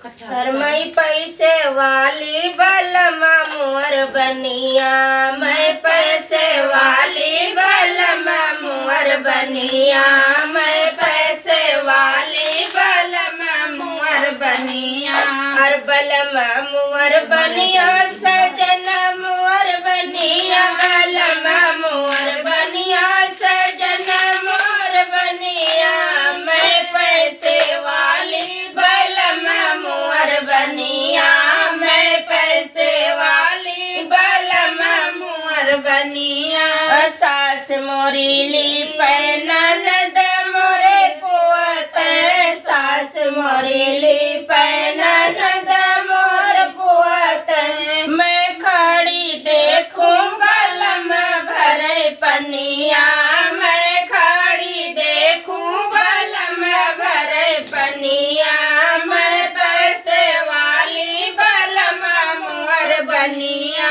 मैं पैसे वाली बलमा मोर बनिया, मैं पैसे वाली बलमा मोर बनिया, मैं पैसे वाली बलमा मोर बनिया। और बलमा मोर बनिया सजन मोर बनिया, बलमा मोर बनिया सजन मोर बनिया, मैं पैसे वाली बलमा मोर बनिया, मैं पैसे वाली बलमा मोर बनिया। सास मोरी ली ननद मोरे पुअत, सास मोरी ली ननद मोर पुअत, मैं खड़ी देखूं बलमा भरे पनिया, मैं खड़ी देखूं बलमा भरे पनिया, मैं पैसे वाली बलमा मोर बनिया,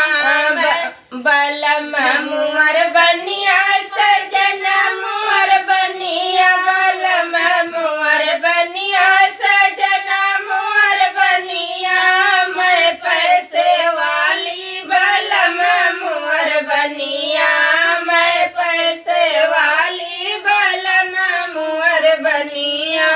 बलमा मोर बनिया सजन मोर बनिया, बलमा मोर बनिया सजन मोर बनिया, मैं पैसे वाली बलमा मोर बनिया, मैं पैसे वाली बलमा मोर बनिया।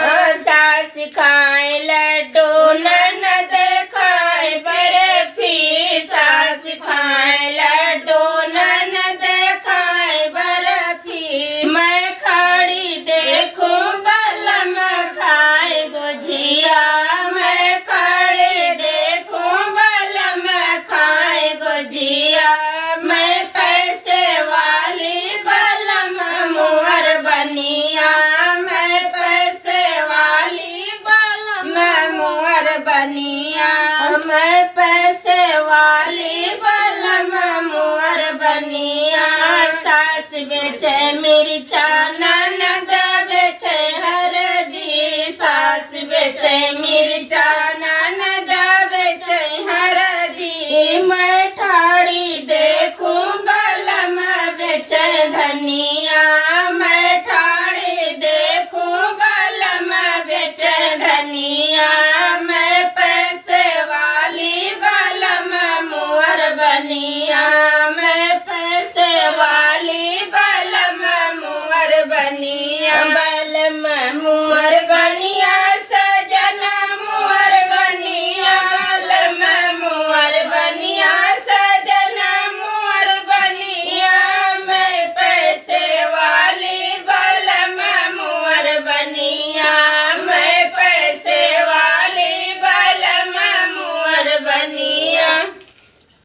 सास खाए लड्डू ननद खाए बर्फी, सास खाए लड्डू ननद खाए बर्फी, मैं खड़ी देखूं बलमा खाए गुझिया, मैं खड़ी देखूं बलमा खाए गुझिया, मैं पैसे वाली बलमा मोर बनिया, मैं पैसे वाली बलमा मोर बनिया, मैं पैसे वाली बलमा मोर बनिया। सास बेचे मिर्चा